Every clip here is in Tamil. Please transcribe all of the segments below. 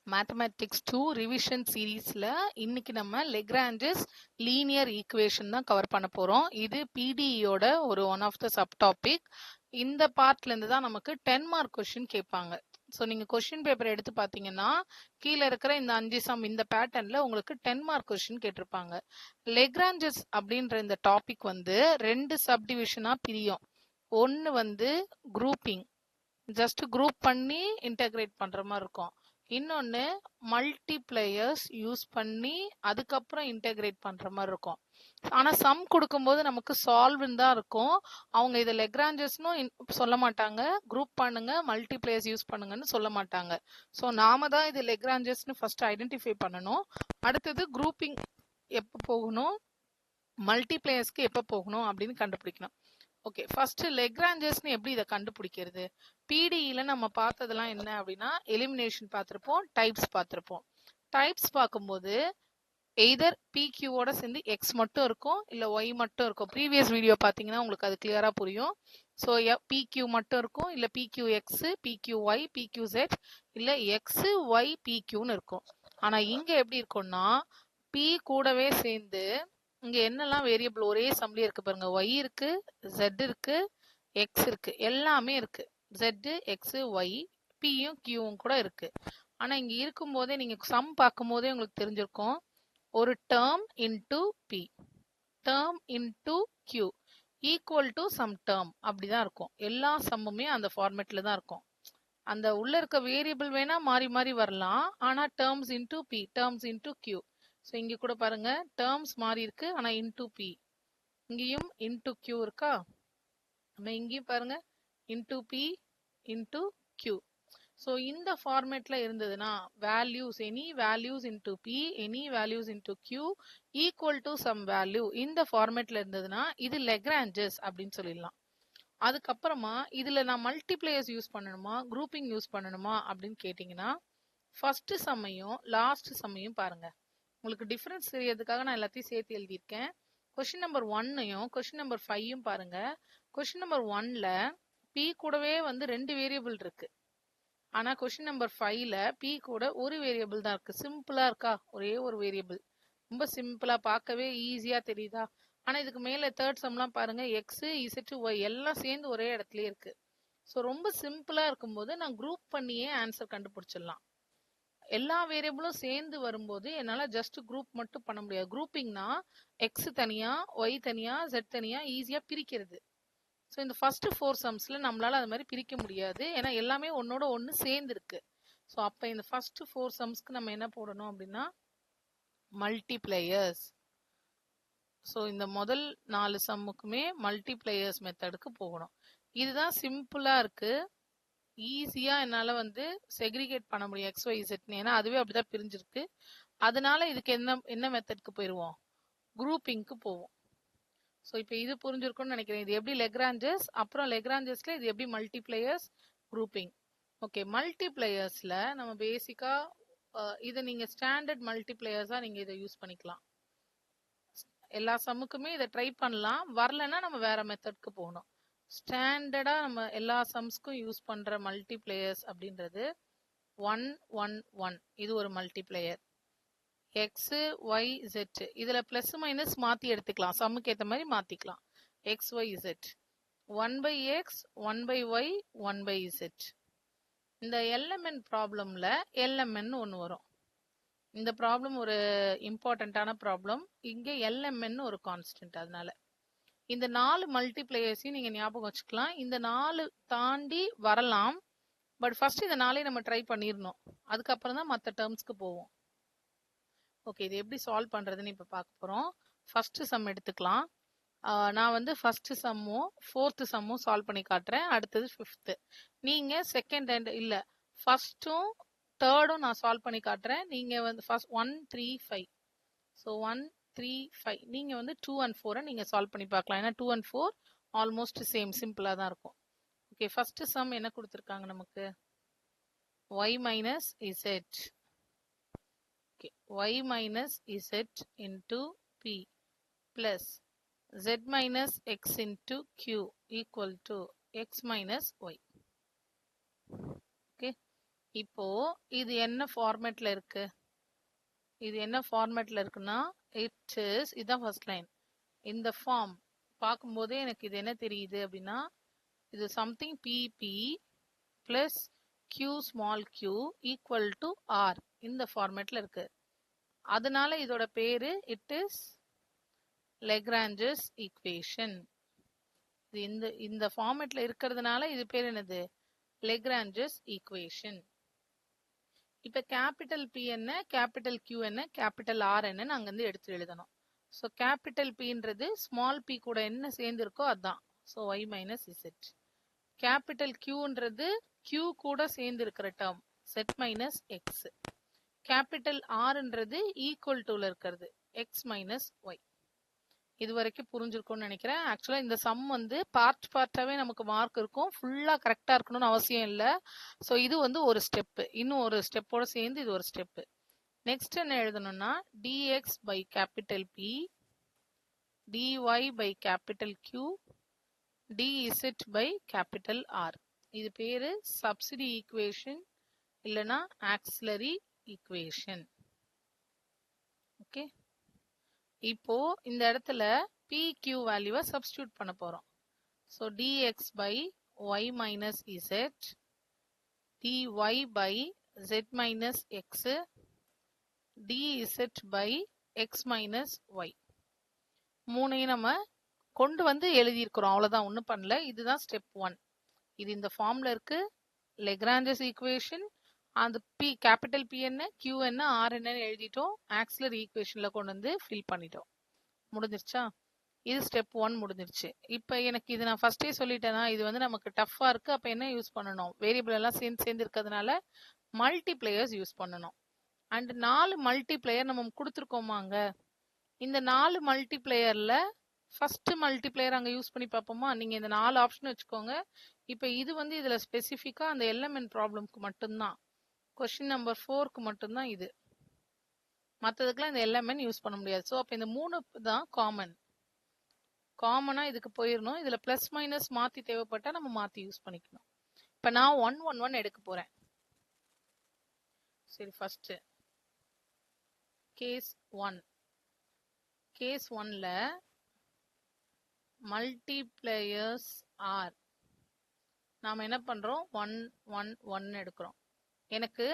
மேத்தமேட்டிக்ஸ் 2 ரிவிஷன் சீரீஸ்ல இன்னைக்கு நம்ம லெக்ரான்ஜஸ் லீனியர் ஈக்குவேஷன் தான் கவர் பண்ண போறோம். இது பிடிஇயோட ஒரு one of the sub topic. இந்த பார்ட்ல இருந்து தான் நமக்கு 10 மார்க் கொஸ்டின் கேட்பாங்க. ஸோ நீங்க கொஸ்டின் பேப்பர் எடுத்து பார்த்தீங்கன்னா கீழே இருக்கிற இந்த 5 சம் இந்த பேட்டர்ன்ல உங்களுக்கு 10 மார்க் கொஸ்டின் கேட்டிருப்பாங்க. லெக்ரான்ஜஸ் அப்படின்ற இந்த டாபிக் வந்து 2 சப்டிவிஷனா பிரியும். ஒன்னு வந்து குரூப்பிங், ஜஸ்ட் குரூப் பண்ணி இன்டகிரேட் பண்ற மாதிரி இருக்கும். இன்னொன்னு மல்டிப்ளையர்ஸ் யூஸ் பண்ணி அதுக்கப்புறம் இன்டகிரேட் பண்ற மாதிரி இருக்கும். ஆனா சம் கொடுக்கும்போது நமக்கு சால்வ்னு தான் இருக்கும். அவங்க இதை லெக்ரான்ஜஸ்னு சொல்ல மாட்டாங்க, குரூப் பண்ணுங்க மல்டிப்ளையர்ஸ் யூஸ் பண்ணுங்கன்னு சொல்ல மாட்டாங்க. ஸோ நாம தான் இது லெக்ரான்ஜஸ்னு ஃபர்ஸ்ட் ஐடென்டிஃபை பண்ணணும். அடுத்தது குரூப்பிங் எப்போ போகணும், மல்டிப்ளையர்ஸ்க்கு எப்போ போகணும் அப்படின்னு கண்டுபிடிக்கணும். ஓகே, ஃபர்ஸ்ட் லெக்ரான்ஜஸ்னு எப்படி இதை கண்டுபிடிக்கிறது? பிடிஇல நம்ம பார்த்ததெல்லாம் என்ன அப்படின்னா எலிமினேஷன் பார்த்துருப்போம், டைப்ஸ் பார்த்துருப்போம். டைப்ஸ் பார்க்கும்போது எய்தர் பிக்யூவோட சேர்ந்து எக்ஸ் மட்டும் இருக்கும் இல்ல ஒய் மட்டும் இருக்கும். ப்ரீவியஸ் வீடியோ பார்த்தீங்கன்னா உங்களுக்கு அது கிளியரா புரியும். ஸோ பிக்யூ மட்டும் இருக்கும், இல்ல பிக்யூ எக்ஸ், பிக்யூ ஒய், பிக்யூ ஜெட், இல்ல எக்ஸ் ஒய் பிக்யூன்னு இருக்கும். ஆனா இங்க எப்படி இருக்கும்னா பி கூடவே சேர்ந்து இங்க என்னெல்லாம் வேரியபிள் ஒரே சம்லயே இருக்கு பாருங்க. ஒய் இருக்கு, ஜெட் இருக்கு, எக்ஸ் இருக்கு, எல்லாமே இருக்கு. ஜெட், எக்ஸ், ஒய், பியும் கியூவும் கூட இருக்கு. ஆனா இங்க இருக்கும் போதே நீங்க சம் பார்க்கும் போதே உங்களுக்கு தெரிஞ்சிருக்கும், ஒரு term into P, term into Q equal to some term அப்படிதான் இருக்கும். எல்லா சம்முமே அந்த ஃபார்மேட்ல தான் இருக்கும். அந்த உள்ள இருக்க வேரியபிள் வேணா மாறி மாறி வரலாம், ஆனா terms into P, terms into Q. So இங்க கூட பாருங்க டேர்ம்ஸ் மாறி இருக்கு, ஆனா இன்டு பி, இங்கேயும் இன்டு கியூ இருக்கா, நம்ம இங்கேயும் பாருங்க into P into Q. So இந்த ஃபார்மேட்ல இருந்ததுன்னா values, any values into P, any values into Q equal to some value, இந்த ஃபார்மேட்ல இருந்ததுன்னா இது லெக்ரான்ஜஸ் அப்படின்னு சொல்லிடலாம். அதுக்கப்புறமா இதுல நான் மல்டிப்ளையர்ஸ் யூஸ் பண்ணணுமா குரூப்பிங் யூஸ் பண்ணணுமா அப்படின்னு கேட்டீங்கன்னா ஃபர்ஸ்ட் சம்மையும் லாஸ்ட் சம்மையும் பாருங்க. உங்களுக்கு டிஃபரன்ஸ் தெரியறதுக்காக நான் எல்லாத்தையும் சேர்த்து எழுதியிருக்கேன். கொஸ்டின் நம்பர் 1யும் கொஸ்டின் நம்பர் 5யும் பாருங்க. கொஸ்டின் நம்பர் 1ல பி கூடவே வந்து 2 வேரியபிள் இருக்கு. ஆனா கொஸ்டின் நம்பர் 5ல பி கூட ஒரு வேரியபிள் தான் இருக்கு. சிம்பிளா இருக்கா, ஒரே ஒரு வேரியபிள், ரொம்ப சிம்பிளா, பார்க்கவே ஈஸியா தெரியுதா? ஆனா இதுக்கு மேல தேர்ட் சம்லாம் பாருங்க, எக்ஸ் இசட் ஒய் எல்லாம் சேர்ந்து ஒரே இடத்துலயே இருக்கு. ஸோ ரொம்ப சிம்பிளா இருக்கும்போது நான் குரூப் பண்ணியே ஆன்சர் கண்டுபிடிச்சிடலாம். எல்லா வேரியபிளும் சேர்ந்து வரும்போது என்னால ஜஸ்ட் குரூப் மட்டும் பண்ண முடியாது. குரூப்பிங்னா எக்ஸ் தனியா, ஒய் தனியா, ஜெட் தனியா ஈஸியா பிரிக்கிறது. ஸோ இந்த ஃபர்ஸ்ட் 4 சம்ஸ்ல நம்மளால அது மாதிரி பிரிக்க முடியாது, ஏன்னா எல்லாமே ஒன்னோட ஒன்று சேர்ந்து இருக்கு. ஸோ அப்போ இந்த ஃபர்ஸ்ட் 4 சம்ஸ்க்கு நம்ம என்ன போடணும் அப்படின்னா மல்டிப்ளையர்ஸ். ஸோ இந்த முதல் 4 சம்முக்குமே மல்டிப்ளையர்ஸ் மெத்தடுக்கு போகணும். இதுதான் சிம்பிளா இருக்கு, ஈஸியா என்னால வந்து செக்ரிகேட் பண்ண முடியும் எக்ஸ் ஒய் இசட்னு, ஏன்னா அதுவே அப்படிதான் பிரிஞ்சிருக்கு. அதனால இதுக்கு என்ன மெத்தட்க்கு போயிடுவோம், குரூப்பிங்க்கு போவோம். ஸோ இப்போ இது புரிஞ்சிருக்கும்னு நினைக்கிறேன். இது எப்படி லெக்ரான்ஜஸ், அப்புறம் லெக்ரான்ஜஸ்ல இது எப்படி மல்டிப்ளையர்ஸ், குரூப்பிங். ஓகே, மல்டிப்ளையர்ஸ்ல நம்ம பேசிக்கா இதை நீங்க ஸ்டாண்டர்ட் மல்டிப்ளையர்ஸா நீங்க இதை யூஸ் பண்ணிக்கலாம். எல்லா சம்முக்குமே இதை ட்ரை பண்ணலாம், வரலன்னா நம்ம வேற மெத்தட்க்கு போகணும். ஸ்டாண்டர்டா நம்ம எல்லா சம்ஸ்க்கும் யூஸ் பண்ற மல்டிப்ளையர்ஸ் அப்படின்றது 1 1 1, இது ஒரு மல்டிப்ளையர். எக்ஸ் ஒய் இசட் இதுல பிளஸ் மைனஸ் மாத்தி எடுத்துக்கலாம், சம்முக்கு ஏற்ற மாதிரி மாத்திக்கலாம். X Y Z 1 by X 1 by Y 1 by Z. இந்த எல்எம்என் ப்ராப்ளம்ல எல்எம்என் ஒன்று வரும். இந்த ப்ராப்ளம் ஒரு இம்பார்ட்டன்டான ப்ராப்ளம். இங்க எல்எம்என் ஒரு கான்ஸ்டன்ட். அதனால இந்த 4 மல்டிப்ளையர்ஸையும் நீங்க ஞாபகம் வச்சுக்கலாம். இந்த 4 தாண்டி வரலாம், பட் ஃபர்ஸ்ட் இந்த 4 நம்ம ட்ரை பண்ணிடணும், அதுக்கப்புறம் தான் மற்ற டேர்ம்ஸ்க்கு போவோம். ஓகே, இது எப்படி சால்வ் பண்றதுன்னு இப்ப பார்க்க போறோம். ஃபர்ஸ்ட் சம் எடுத்துக்கலாம். நான் வந்து ஃபர்ஸ்ட் சம்மும் ஃபோர்த் சம்மும் சால்வ் பண்ணி காட்டுறேன், அடுத்தது ஃபிஃப்த். நீங்க செகண்ட் அண்ட் இல்ல ஃபர்ஸ்டும் தேர்டும் நான் சால்வ் பண்ணி காட்டுறேன். நீங்க வந்து ஃபர்ஸ்ட் 1 3 5, ஸோ 1 3 5 நீங்க வந்து 2 and 4 நீங்க சால்வ் பண்ணி பார்க்கலாம், ஏன்னா 2 and 4 ஆல்மோஸ்ட் சேம், சிம்பிளா தான் இருக்கும். ஓகே, ஃபர்ஸ்ட் சம் என்ன கொடுத்துருக்காங்க நமக்கு, y minus z. Okay, y minus z into p plus z minus x into q equal to x minus y. Okay, இப்போ இது என்ன ஃபார்மேட்ல இருக்கு? இது என்ன ஃபார்மேட்ல இருக்குன்னா, இதான் ஃபர்ஸ்ட் லைன். இந்த ஃபார்ம் பார்க்கும்போதே எனக்கு இது என்ன தெரியுது அப்படின்னா, இது something P P plus Q small Q equal to R இந்த ஃபார்மேட்ல இருக்கு. அதனால இதோட பேரு இட் இஸ் லெக்ராஞ்சஸ் ஈக்குவேஷன். இந்த இந்த ஃபார்மேட்ல இருக்கிறதுனால இது பேர் என்னது? Lagrange's equation. இப்ப கேபிட்டல் பி என்ன, கேபிட்டல் கியூ என்ன, கேபிட்டல் ஆர் என்னன்னு அங்க இருந்து எடுத்து எழுதணும். ஸோ கேபிட்டல் பின்றது ஸ்மால் பி கூட என்ன சேர்ந்து இருக்கோ அதான். So y minus z. Capital கியூன்றது கியூ கூட சேர்ந்து இருக்கிற term z minus x. Capital ஆர்ன்றது ஈக்குவல் டுல இருக்கிறது எக்ஸ் மைனஸ் ஒய். இது வரைக்கும் புரிஞ்சிருக்கும்னு நினைக்கிறேன். ஆக்சுவலா இந்த சம் வந்து பார்ட்டாவே நமக்கு மார்க் இருக்கும், ஃபுல்லா கரெக்டா இருக்கணும்னு அவசியம் இல்லை. ஸோ இது வந்து ஒரு ஸ்டெப், இன்னும் ஒரு ஸ்டெப்போட சேர்ந்து இது ஒரு ஸ்டெப். நெக்ஸ்ட் என்ன எழுதணும்னா dx by capital P, dy by capital Q, dz by capital R. இது பேரு சப்சிடி ஈக்குவேஷன் இல்லனா ஆக்சிலரி ஈக்குவேஷன். ஓகே, இப்போ இந்த இடத்துல PQ வேல்யூவை சப்ஸ்டியூட் பண்ண போறோம். So dx by y minus z, dy by z minus x, dz by x minus y. மூணையும் நம்ம கொண்டு வந்து எழுதியிருக்கிறோம், அவ்வளவுதான், ஒன்றும் பண்ணல. இதுதான் ஸ்டெப் 1. இது இந்த ஃபார்ம்ல இருக்கு. லெக்ராஞ்சஸ் ஈக்குவேஷன், அந்த பி கேபிட்டல் பி என்ன, கியூ என்ன, ஆர் என்னன்னு எழுதிட்டோம். ஆக்சிலரி ஈக்குவேஷன்ல கொண்டு வந்து ஃபில் பண்ணிட்டோம். முடிஞ்சிருச்சா? இது ஸ்டெப் 1 முடிஞ்சிருச்சு. இப்போ எனக்கு இது நான் ஃபர்ஸ்டே சொல்லிட்டேன்னா இது வந்து நமக்கு டஃப்பா இருக்கு. அப்போ என்ன யூஸ் பண்ணணும்? வேரியபிள் எல்லாம் சேர்ந்து இருக்கிறதுனால மல்டிப்ளேயர்ஸ் யூஸ் பண்ணணும். அண்ட் 4 மல்டிப்ளேயர் நம்ம கொடுத்துருக்கோமாங்க. இந்த 4 மல்டிப்ளேயர்ல ஃபர்ஸ்ட் மல்டிப்ளேயர் அங்க யூஸ் பண்ணி பார்ப்போமா? நீங்க இந்த 4 ஆப்ஷன் வச்சுக்கோங்க. இப்போ இது வந்து இதுல ஸ்பெசிஃபிக்கா அந்த எல்எம்என் ப்ராப்ளம்க்கு மட்டும்தான், கொஸ்டின் நம்பர் 4க்கு மட்டும்தான் இது. மற்றதுக்கெல்லாம் இந்த எல்எம்என் யூஸ் பண்ண முடியாது. ஸோ அப்போ இந்த 3 தான் காமனா இதுக்கு போயிடணும். இதுல பிளஸ் மைனஸ் மாத்தி தேவைப்பட்டா நம்ம மாத்தி யூஸ் பண்ணிக்கணும். இப்ப நான் 111 எடுக்க போறேன். சரி, ஃபர்ஸ்ட் கேஸ் 1. கேஸ் 1ல மல்டிப்ளேயர்ஸ் ஆர் நாம என்ன பண்றோம்? 111 எடுக்கிறோம். எனக்கு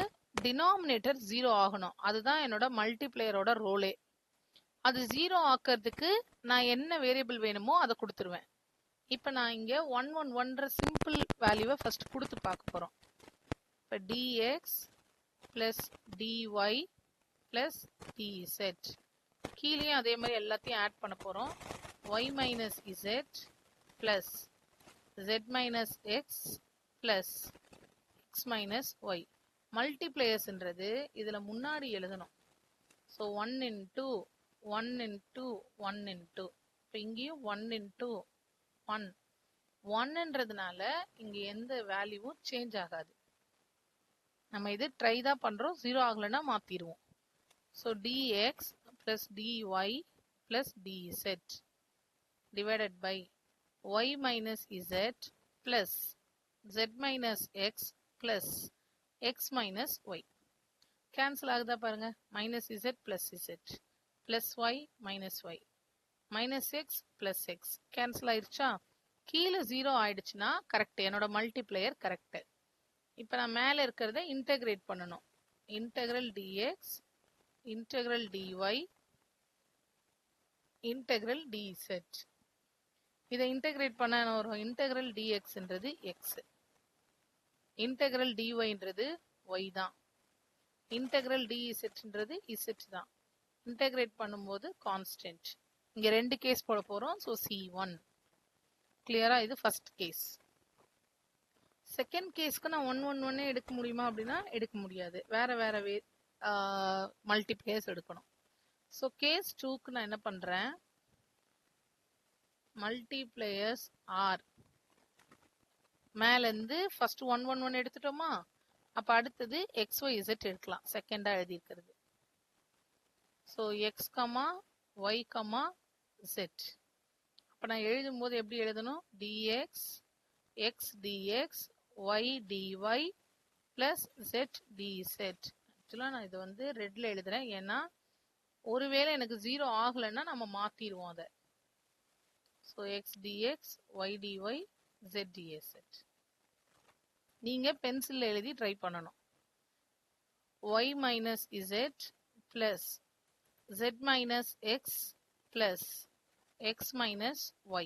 டினாமினேட்டர் 0 ஆகணும், அதுதான் என்னோட மல்டிப்ளேயரோட ரோலே. அது 0 ஆக்கிறதுக்கு நான் என்ன வேரியபிள் வேணுமோ அதை கொடுத்துருவேன். இப்போ நான் இங்க 111 சிம்பிள் வேல்யூவை ஃபர்ஸ்ட் கொடுத்து பார்க்க போறோம். இப்போ dx plus dy plus dz, கீழேயும் அதே மாதிரி எல்லாத்தையும் ஆட் பண்ண போறோம். y minus z plus z minus x plus x minus y. மல்டிப்ளேயர்ஸ்ன்றது இதுல முன்னாடி எழுதணும். ஸோ 1 into 1 into 1 into, இப்போ இங்கேயும் 1 into 1 1ன்றதுனால இங்க எந்த வேல்யூவும் சேஞ்ச் ஆகாது. நம்ம இது ட்ரை தான் பண்றோம், 0 ஆகலைன்னா மாத்திடுவோம். So dx plus dy plus dz divided by y minus z plus z minus x plus x minus y. Cancel ஆகுதா பாருங்க. Minus z plus z plus y minus y minus x plus x cancel ஆயிடுச்சா? கீழே 0 ஆயிடுச்சுன்னா கரெக்ட், என்னோட மல்டிப்ளேயர் கரெக்ட். இப்போ நான் மேலே இருக்கிறத இன்டெகிரேட் பண்ணணும். Integral dx, integral dy, integral dz. இதை இன்டெகிரேட் பண்ண வரும். இன்டெக்ரல் dxன்றது x, இன்டெக்ரல் dyன்றது y தான், இன்டெக்ரல் dzன்றது z தான். இன்டெகிரேட் பண்ணும்போது கான்ஸ்டன்ட். இங்க 2 கேஸ் போட போறோம். ஸோ C1 கிளியரா? இது ஃபர்ஸ்ட் கேஸ். செகண்ட் கேஸ்க்கு நான் 111 எடுக்க முடியுமா அப்படின்னா எடுக்க முடியாது, வேற வேற மல்டிப்ளேயர்ஸ் எடுக்கணும். ஸோ கேஸ் 2க்கு நான் என்ன பண்றேன்? மல்டிப்ளேயர்ஸ் ஆர் மேல இருந்து ஃபர்ஸ்ட் 111 எடுத்துட்டோமா? அப்ப அடுத்தது XYZ எடுக்கலாம், செகண்டா எழுதி இருக்கிறது. So X comma Y comma z. அப்ப நான் எழுதும் போது எப்படி எழுதணும்? dx x dx y dy plus z dz. ஆக்சுவலா நான் இது வந்து ரெட்ல எழுதுறேன், ஏன்னா ஒருவேளை எனக்கு 0 ஆகலைன்னா நம்ம மாத்திடுவோம் அதை. So X dx Y D Y z dz. நீங்க பென்சில்ல எழுதி ட்ரை பண்ணணும். y minus z plus z minus x plus x minus y.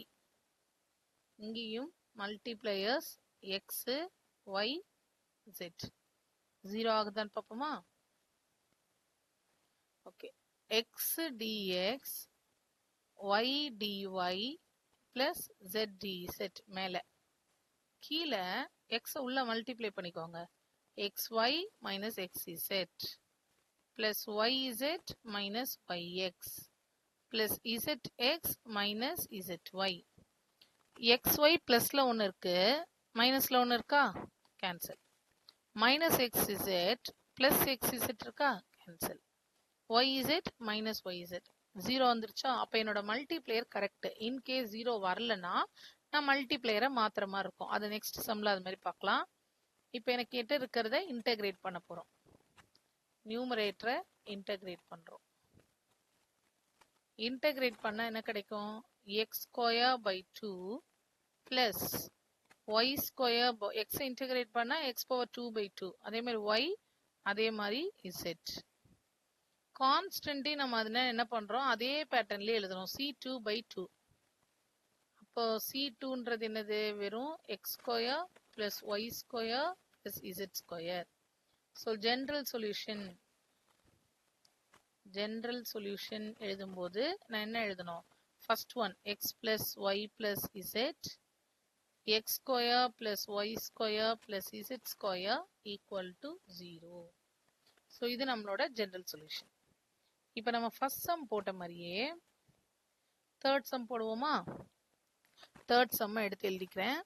இங்கேயும் மல்டிப்ளையர்ஸ் x y z 0 ஆகுதான்னு பார்ப்போமா? Okay, x dx y dy plus z dz. மேல கீழே x உள்ள மல்டிப்ளை பண்ணிக்கோங்க. xy minus xz plus yz minus yx plus zx minus zy. xy பிளஸ்ல ஒன்று இருக்கு, மைனஸ்ல ஒன்று இருக்கா, cancel. Minus xz plus xz இருக்கா, கேன்சல். yz மைனஸ் yz 0 வந்துருச்சா? அப்ப என்னோட மல்டிப்ளேயர் கரெக்ட். இன்கேஸ் 0 வரலன்னா நான் மல்டிப்ளேயரை மாத்திர மாதிரி இருக்கும். அது நெக்ஸ்ட் சம்ல அது மாதிரி பார்க்கலாம். இப்போ எனக்கு கிட்ட இருக்கிறத இன்டகிரேட் பண்ண போறோம். நியூமரேட்டரை இன்டகிரேட் பண்றோம். இன்டகிரேட் பண்ணா என்ன கிடைக்கும்? X square by 2 plus Y square, X integrate பண்ணா எக்ஸ் பவர் 2 பை 2, அதே மாதிரி ஒய், அதே மாதிரி இசட். கான்ஸ்டன்ட் நம்ம அதனால என்ன பண்றோம், அதே பேட்டர்ன்லயே எழுதுறோம், c2 பை 2. அப்போ c2ன்றது என்னது? வெறும் X square plus Y square plus Z square. So general solution எழுதும்போது நான் என்ன எழுதணும்? First one X plus Y plus Z, X square plus Y square plus Z square equal to 0. So இது நம்மளோட ஜெனரல் சொல்யூஷன். இப்போ நம்ம ஃபர்ஸ்ட் சம் போட்ட மாதிரியே தேர்ட் சம் போடுவோமா? தேர்ட் சம்மை எடுத்து எழுதிக்கிறேன்.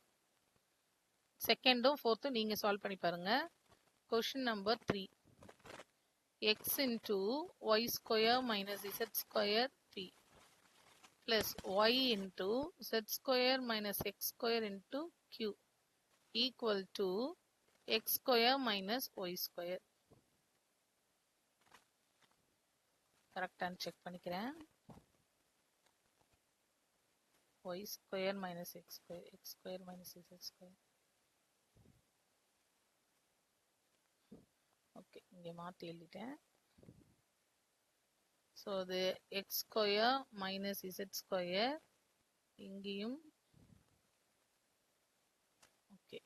செகண்டும் ஃபோர்த்தும் நீங்க சால்வ் பண்ணி பாருங்க. Question number 3. x into y square minus z square p plus y into z square minus x square into q equal to x square minus y square. கரெக்டான்னு செக் பண்ணிக்கிறேன். y square minus x square, x square minus z square. Okay, இங்கே மாற்றி எழுதிட்டேன். ஸோ அது x square minus Z square, இங்கேயும் okay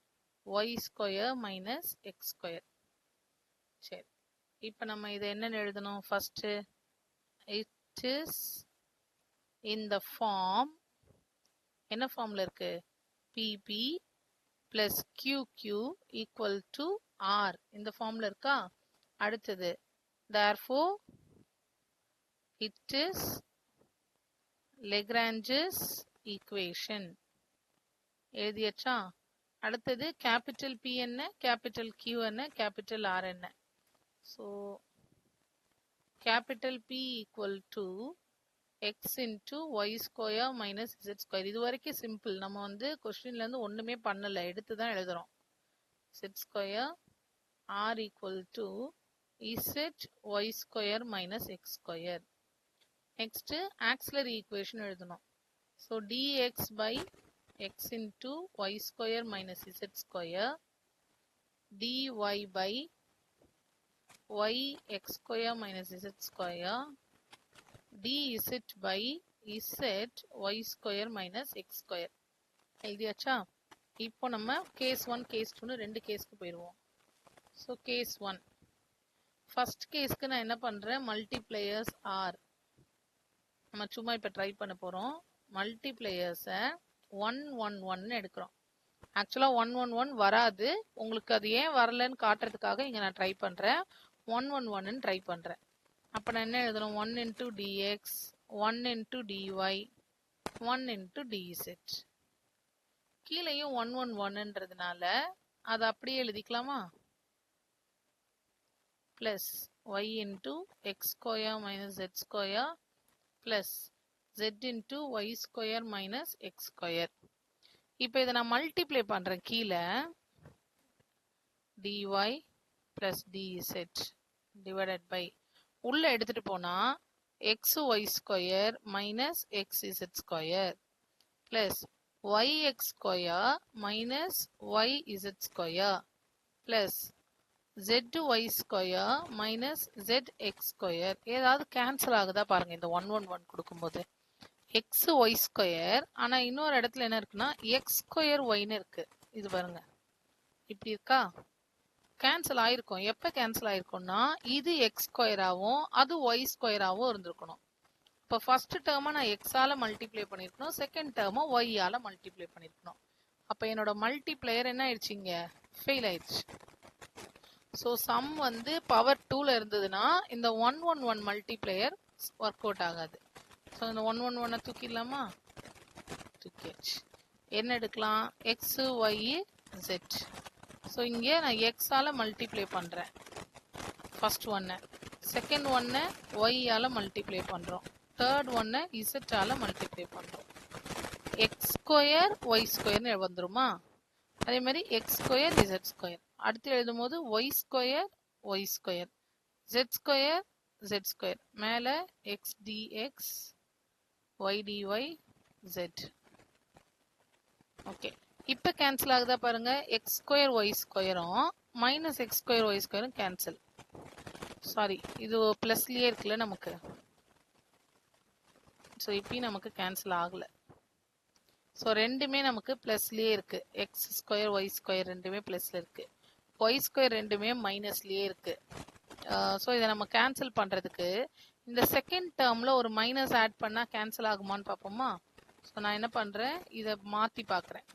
y square minus x square. சரி, இப்போ நம்ம இதை என்னன்னு எழுதணும்? First it is in the form, என்ன ஃபார்ம்ல இருக்கு? P p plus Q equal to R, இந்த ஃபார்ம்ல இருக்கா? அடுத்தது therefore it is Lagrange's equation. எழுதியாச்சா? அடுத்தது கேபிட்டல் P என்ன, கேபிட்டல் Q என்ன, கேபிட்டல் R என்ன? So capital P equal to X into Y square minus Z square. இது வரைக்கும் சிம்பிள். நம்ம வந்து கொஸ்டின்ல இருந்து ஒண்ணுமே பண்ணல, எடுத்து தான் எழுதுறோம். Z square R equal to z y square minus x square. Next auxiliary equation எழுதணும். So dx by x into y square minus z square, dy by y x square minus z square, dz by z y square minus x square. எழுதியாச்சா? இப்போ நம்ம கேஸ் 1 கேஸ் 2 ரெண்டு கேஸ்க்கு போயிடுவோம். ஸோ கேஸ் 1, ஃபர்ஸ்ட் கேஸ்க்கு நான் என்ன பண்றேன்? மல்டிப்ளையர்ஸ் ஆர் நம்ம சும்மா இப்போ ட்ரை பண்ண போறோம். மல்டிப்ளையர்ஸை 1 1 1 எடுக்கிறோம். ஆக்சுவலா 1 1 1 வராது. உங்களுக்கு அது ஏன் வரலன்னு காட்டுறதுக்காக இங்க நான் ட்ரை பண்றேன். 1 1 1 ட்ரை பண்றேன். அப்ப நான் என்ன எழுதணும்? 1 into dx, 1 into dy, 1 into dz. கீழேயும் 1 1 1ன்றதுனால அதை அப்படியே எழுதிக்கலாமா? Plus y into x square minus z square plus z into y square minus x square. இப்போ இதை நான் மல்டிப்ளை பண்றேன். கீழே dy plus dz divided by உள்ள எடுத்துட்டு போனா xy square minus xz square plus yx square minus yz square plus zy square minus zx square. ஏதாவது கேன்சல் ஆகுதா பாருங்க இந்த 1 1 1 கொடுக்கும்போது. x y ஸ்கொயர் ஆனா இன்னொரு இடத்துல என்ன இருக்குன்னா x ஸ்கொயர் ஒய்னு இருக்கு. இது பாருங்க இப்படி இருக்கா, கேன்சல் ஆயிருக்கும். எப்ப கேன்சல் ஆயிருக்கும்னா இது x ஸ்கொயராகவும் அது y ஸ்கொயராகவும் இருந்திருக்கணும். இப்போ ஃபர்ஸ்ட் டேர்மை நான் x ஆல மல்டிப்ளை பண்ணிருக்கணும், செகண்ட் டேர்மை y ஆல மல்டிப்ளை பண்ணிருக்கணும். அப்ப என்னோட மல்டிப்ளையர் என்ன ஆயிடுச்சுங்க, ஃபெயில் ஆயிடுச்சு. ஸோ சம் வந்து பவர் 2ல இருந்ததுன்னா இந்த 1 1 1 மல்டிப்ளையர் ஒர்க் அவுட் ஆகாது. ஸோ இந்த 1 1 1 தூக்கிடலாமா, தூக்கியாச்சு. என்ன எடுக்கலாம், எக்ஸ் ஒய் ஜெட். ஸோ இங்கே நான் எக்ஸ் ஆல மல்டிப்ளை பண்றேன் ஃபர்ஸ்ட் ஒன்னை, செகண்ட் ஒன்னை ஒய் ஆல மல்டிப்ளை பண்றோம், தேர்ட் ஒன்னை இசட் ஆல மல்டிப்ளை பண்றோம். எக்ஸ் ஸ்கொயர் ஒய் ஸ்கொயர்னு வந்துருமா, அதே மாதிரி எக்ஸ் ஸ்கொயர் இசட் ஸ்கொயர். அடுத்து எழுதும் போது y square y square, z square z square, மேல x dx Y dy z. Okay, இப்போ கேன்சல் ஆகுதா பாருங்க, எக்ஸ் ஸ்கொயர் ஒய் ஸ்கொயரும் மைனஸ் எக்ஸ் ஸ்கொயர் ஒய் ஸ்கொயரும் கேன்சல். சாரி, இது பிளஸ்லயே இருக்குல்ல நமக்கு, ஸோ இப்பயும் நமக்கு கேன்சல் ஆகல. ஸோ ரெண்டுமே நமக்கு பிளஸ்லயே இருக்கு, எக்ஸ் ஸ்கொயர் ஒய் ஸ்கொயர் ரெண்டுமே பிளஸ்ல இருக்கு, ஒய் ஸ்கொயர் ரெண்டுமே மைனஸ்லயே இருக்கு. ஸோ இதை நம்ம கேன்சல் பண்றதுக்கு இந்த செகண்ட் டேர்ம்ல ஒரு மைனஸ் ஆட் பண்ணா கேன்சல் ஆகுமான்னு பார்ப்போமா. ஸோ நான் என்ன பண்றேன், இதை மாத்தி பார்க்குறேன்.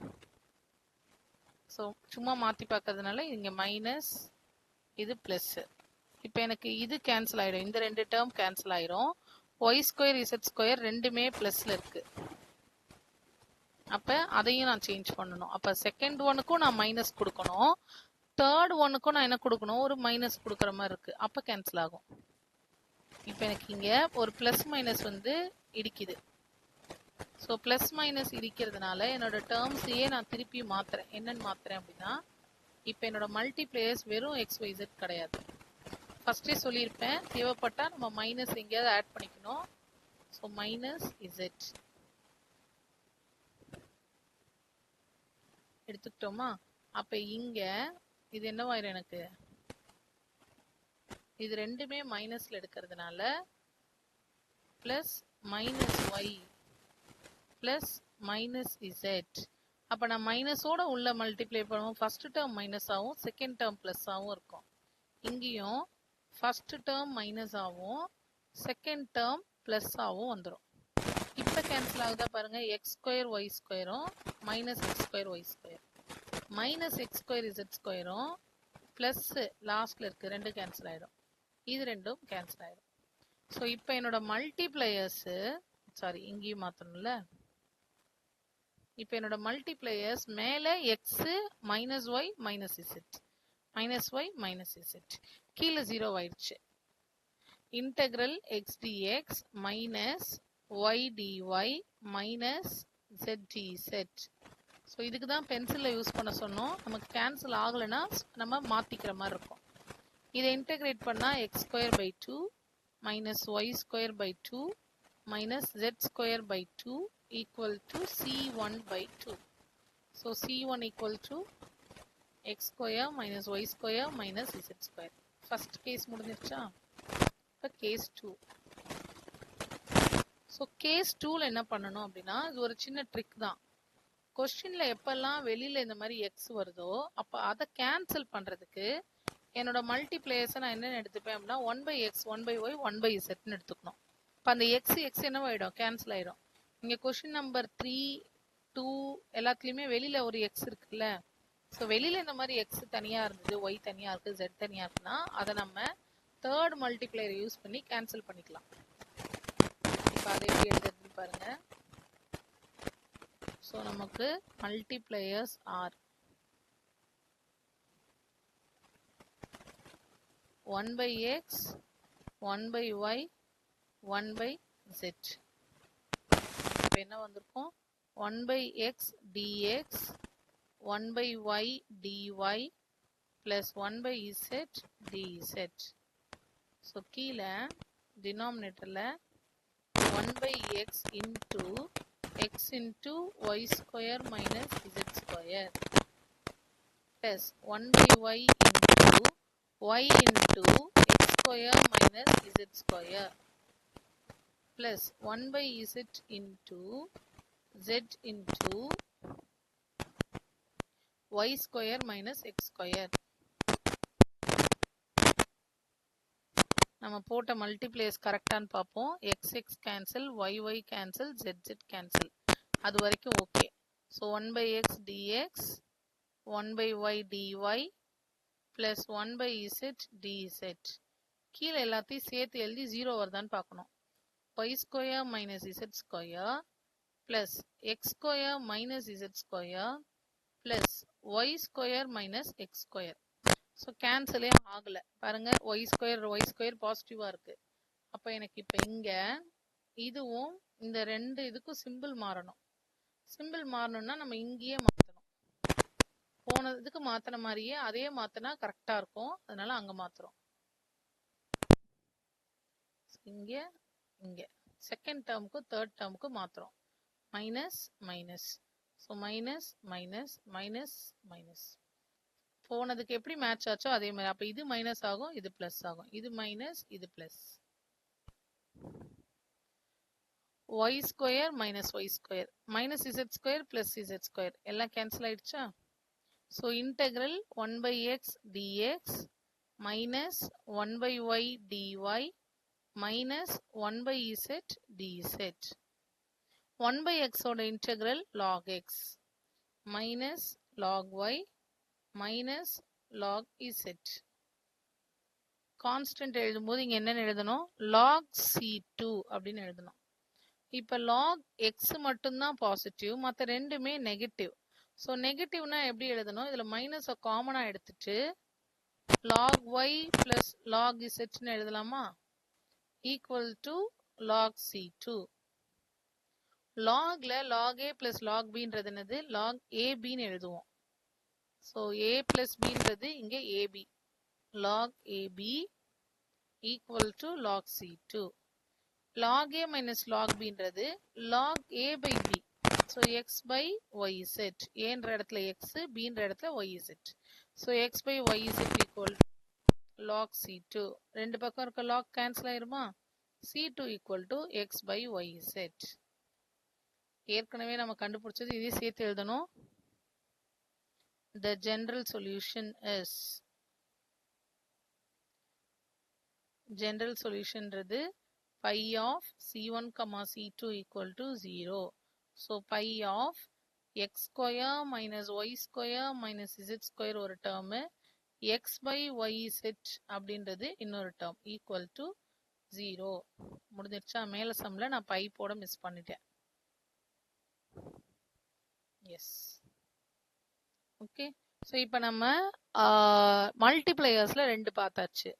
ஸோ சும்மா மாத்தி பார்க்கறதுனால இங்க மைனஸ், இது பிளஸ். இப்போ எனக்கு இது கேன்சல் ஆயிடும், இந்த ரெண்டு டேர்ம் கேன்சல் ஆயிரும். ஒய் ஸ்கொயர் இசட் ஸ்கொயர் ரெண்டுமே பிளஸ்ல இருக்கு, அப்ப அதையும் நான் சேஞ்ச் பண்ணணும். அப்ப செகண்ட் ஒனுக்கும் நான் மைனஸ் கொடுக்கணும், தேர்ட் ஒனுக்கும் நான் என்ன கொடுக்கணும், ஒரு மைனஸ் கொடுக்குற மாதிரி இருக்கு, அப்ப கேன்சல் ஆகும். இப்ப எனக்கு இங்க ஒரு பிளஸ் மைனஸ் வந்து இடிக்குது. ஸோ பிளஸ் மைனஸ் இடிக்கிறதுனால என்னோட டேர்ம்ஸையே நான் திருப்பி மாத்துறேன். என்னன்னு மாத்துறேன் அப்படின்னா, இப்போ என்னோட மல்டிப்ளேயர்ஸ் வெறும் எக்ஸ் ஒய் இசட் கிடையாது. ஃபர்ஸ்டே சொல்லியிருப்பேன், தேவைப்பட்டா நம்ம மைனஸ் எங்கேயாவது ஆட் பண்ணிக்கணும். ஸோ மைனஸ் இசட் எடுத்துக்கிட்டோமா. அப்ப இங்க இது என்னவாயிரும், எனக்கு இது ரெண்டுமே மைனஸ்ல எடுக்கிறதுனால plus minus y plus minus z. அப்ப நான் மைனஸோட உள்ள மல்டிப்ளை பண்ணுவோம், ஃபர்ஸ்ட் டேர்ம் மைனஸ் ஆகும், செகண்ட் டேர்ம் பிளஸ் ஆகும் இருக்கும். இங்கேயும் ஃபர்ஸ்ட் டேர்ம் மைனஸ் ஆகும், செகண்ட் டேர்ம் பிளஸ் ஆகும் வந்துடும். இப்ப கேன்சல் ஆகுதா பாருங்க, எக்ஸ் ஸ்கொயர் ஒய் ஸ்கொயரும் minus x square y square, minus x square z ஸ்கொயரும் பிளஸ் லாஸ்ட்ல இருக்கு, ரெண்டு கேன்சல் ஆயிடும், இது ரெண்டும் கேன்சல் ஆயிடும். ஸோ இப்போ என்னோட மல்டிப்ளையர்ஸ், சாரி இங்கேயும் மாத்தணும்ல, இப்போ என்னோட மல்டிப்ளையர்ஸ் மேல x minus y minus z, minus y minus z, கீழே ஜீரோ ஆயிடுச்சு. Integral x dx minus y dy minus z dz. So இதுக்கு தான் பென்சிலில் யூஸ் பண்ண சொன்னோம். நமக்கு கேன்சல் ஆகலைன்னா நம்ம மாற்றிக்கிற மாதிரி இருக்கும். இதை இன்டெகிரேட் பண்ணால் X square by 2 minus Y square by 2 minus Z square by 2 equal to c1 by 2. So c1 equal to X square minus Y square minus Z square. First case முடிஞ்சிருச்சா, இப்போ கேஸ் 2. ஸோ கேஸ் 2ல என்ன பண்ணணும் அப்படின்னா, இது ஒரு சின்ன ட்ரிக் தான். கொஸ்டின்ல எப்பெல்லாம் வெளியில இந்த மாதிரி எக்ஸ் வருதோ அப்ப அதை கேன்சல் பண்றதுக்கு என்னோட மல்டிப்ளேயர்ஸை நான் என்ன எடுத்துப்பேன் அப்படின்னா 1 by x 1 by y 1 by zன்னு எடுத்துக்கணும். இப்போ அந்த எக்ஸ் எக்ஸ் என்னவாயிடும், கேன்சல் ஆயிடும். இங்க கொஸ்டின் நம்பர் 3 2 எல்லாத்துலயுமே வெளியில ஒரு எக்ஸ் இருக்குல்ல. ஸோ வெளியில இந்த மாதிரி எக்ஸ் தனியா இருந்தது, ஒய் தனியா இருக்கு, ஜெட் தனியா இருக்குன்னா அதை நம்ம தேர்ட் மல்டிப்ளையரை யூஸ் பண்ணி கேன்சல் பண்ணிக்கலாம். இப்போ அதை எப்படி எழுதுறது பாருங்க. ஸோ நமக்கு multipliers R 1 by x 1 by y 1 by z. இப்போ என்ன வந்திருக்கும், 1 by x dx 1 by y dy plus 1 by z dz. So கீழே denominatorல 1 by x into y square minus z square plus 1 by y into x square minus z square plus 1 by z into y square minus x square. நம்ம போட்ட மல்டிப்ளேஸ் கரெக்டான்னு பார்ப்போம். x cancel, y cancel, z cancel. அது வரைக்கும் okay. So 1 by x dx, 1 by y dy plus 1 by z dz. கீழே எல்லாத்தையும் சேர்த்து எழுதி 0 வருதான்னு பார்க்கணும். y square minus z square plus x square minus z square plus y square minus x square. So கேன்சலே ஆகலை பாருங்க. y ஸ்கொயர் பாசிட்டிவா இருக்கு. அப்போ எனக்கு இப்போ இங்க இதுவும் இந்த ரெண்டு இதுக்கும் சிம்பிள் மாறணும். சிம்பிள் மாறணும்னா நம்ம இங்கேயே மாற்றணும். போனதுக்கு மாத்தின மாதிரியே அதே மாத்தினா கரெக்டா இருக்கும். அதனால அங்க மாத்துறோம். இங்க செகண்ட் டேர்முக்கு தேர்ட் டேர்முக்கு மாத்துறோம். Minus minus. So minus minus minus minus. போனதுக்கு எப்படி மேட்ச் ஆச்சோ அதே மாதிரி. அப்ப இது மைனஸ் ஆகும், இது பிளஸ் ஆகும். இது மைனஸ், இது plus. y square minus y square minus z square plus z square எல்லாம் கேன்சல் ஆயிடுச்சா? So integral 1 by x dx minus 1 by y dy minus 1 by z dz. 1 by x ஓட integral log x minus log y minus log z. Constant எழுதும்போது இங்க என்ன எழுதணும்? log c2 அப்படின்னு எழுதணும். இப்ப log x மட்டும்தான் பாசிட்டிவ், மற்ற ரெண்டுமே நெகட்டிவ். ஸோ நெகட்டிவ்னா எப்படி எழுதணும்? இதுல மைனஸ் காமனா எடுத்துட்டு log y பிளஸ் log zன்னு எழுதலாமா? Equal to log c2. logல log a பிளஸ் log bன்றது என்னது? log abன்னு எழுதுவோம். ஸோ a பிளஸ் bன்றது இங்க ab. log ab equal to log c2. log a minus log bன்றது log a by b. So x by yz. ஏன்ற இடத்துல x, bன்ற இடத்துல yz. So x by yz equal log c2. ரெண்டு பக்கம் இருக்க log கேன்சல் ஆயிருமா? c2 equal to x by yz. ஏற்கனவே நம்ம கண்டுபிடிச்சது இதே சேர்த்து எழுதணும். The general solution is general solution றது pi of c1 c2 equal to 0. So pi of x square minus y square minus z square ஒரு term, x by yz அப்படின்றது இன்னொரு term equal to 0. முடிஞ்சிருச்சா? மேல சம்ல நான் pi போட மிஸ் பண்ணிட்டேன். எஸ். ஓகே. ஸோ இப்போ நம்ம மல்டிப்ளையர்ஸ்ல ரெண்டு பார்த்தாச்சு.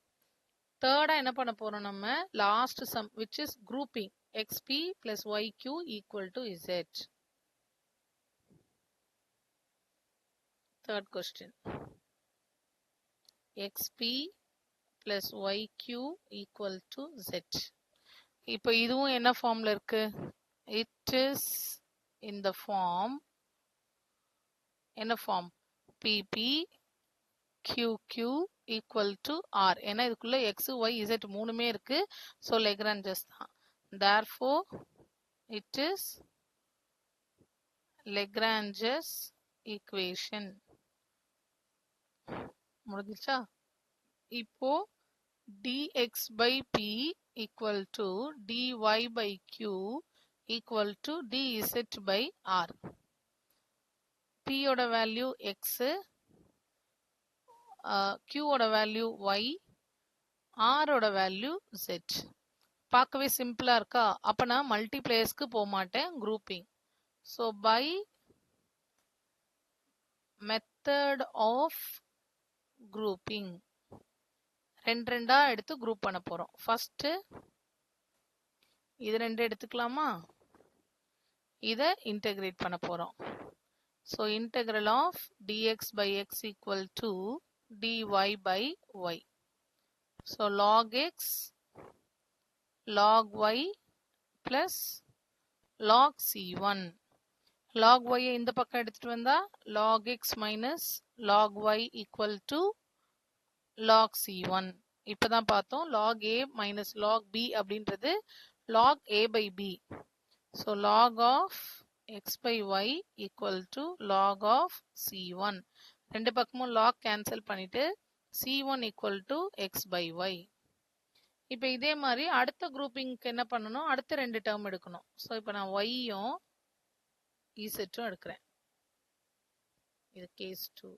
தேர்டா என்ன பண்ண போறோம்? நம்ம last some which is grouping xp plus yq equal to z. Third question. xp plus yq equal to z. இப்போ இதுவும் என்ன ஃபார்ம்ல இருக்கு? It is in the form என்ன form? pp qq equal to r. ஏன்னா இதுக்குள்ள x y z மூணுமே இருக்கு. ஸோ லெக்ரான்ஜஸ் தான். therefore it is Lagrange's equation. முடிஞ்சிச்சா? இப்போ dx by p equal to dy by q equal to dz by r. p ஓட வேல்யூ x, q ஓட வேல்யூ y, r ஓட வேல்யூ z. பார்க்கவே சிம்பிளா இருக்கா? அப்ப நான் மல்டிப்ளேயர்ஸ்க்கு போக மாட்டேன், grouping. So by method of grouping ரெண்டா எடுத்து குரூப் பண்ண போறோம். ஃபர்ஸ்ட் இது ரெண்டு எடுத்துக்கலாமா? இதை இன்டெகிரேட் பண்ண போறோம். So integral of dx by x equal to dy by y. So log x log y plus log c1. log y இந்த பக்கம் எடுத்துட்டு வந்தா log x minus log y equal to log c1. இப்பதான் பார்த்தோம் log a minus log b அப்படின்றது log a by b. So log of x by y equal to log of c1. ரெண்டு பக்கமும் log cancel பண்ணிட்டு c1 equal to x by y. இப்போ இதே மாதிரி அடுத்த குரூப்பிங்க்கு என்ன பண்ணணும், அடுத்த ரெண்டு டேர்ம் எடுக்கணும். ஸோ இப்போ நான் ஒய்யும் இசெட்டும் எடுக்கிறேன். இது கேஸ் 2.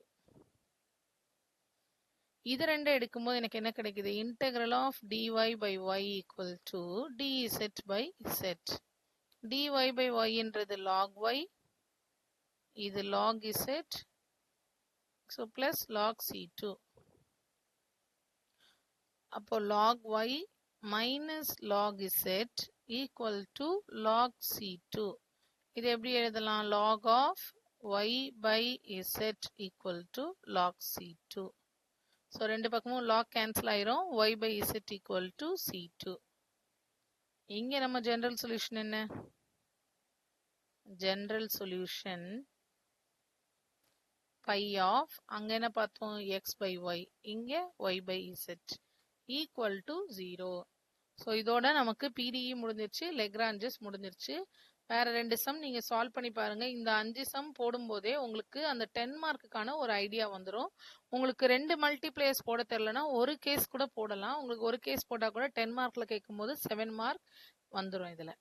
இது ரெண்டு எடுக்கும்போது எனக்கு என்ன கிடைக்குது, integral of dy by y equal to dz by z. dy by y என்றது log y, இது log z, so plus log c2. அப்போ log y minus log z equal to log c2. இது எப்படி எழுதலாம், log of y by z equal to log c2. So ரெண்டு பக்கமும் log கேன்சல் ஆயிரும், y by z equal to c2. இங்கே நம்ம ஜெனரல் சொல்யூஷன் என்ன, ஜெனரல் சொல்யூஷன் pi of அங்க என்ன பார்த்தோம் x by y, இங்க y by z equal to 0. So இதோட நமக்கு PDE முடிஞ்சிருச்சு, லெக்ரான்ஜஸ் முடிஞ்சிருச்சு. வேற ரெண்டு சம் நீங்க சால்வ் பண்ணி பாருங்க. இந்த 5 சம் போடும்போதே உங்களுக்கு அந்த 10 மார்க்குக்கான ஒரு ஐடியா வந்துடும். உங்களுக்கு 2 மல்டிப்ளேயர்ஸ் போட தெரியலனா ஒரு கேஸ் கூட போடலாம். உங்களுக்கு ஒரு கேஸ் போட்டா கூட 10 மார்க்ல கேட்கும் போது 7 மார்க் வந்துடும் இதுல.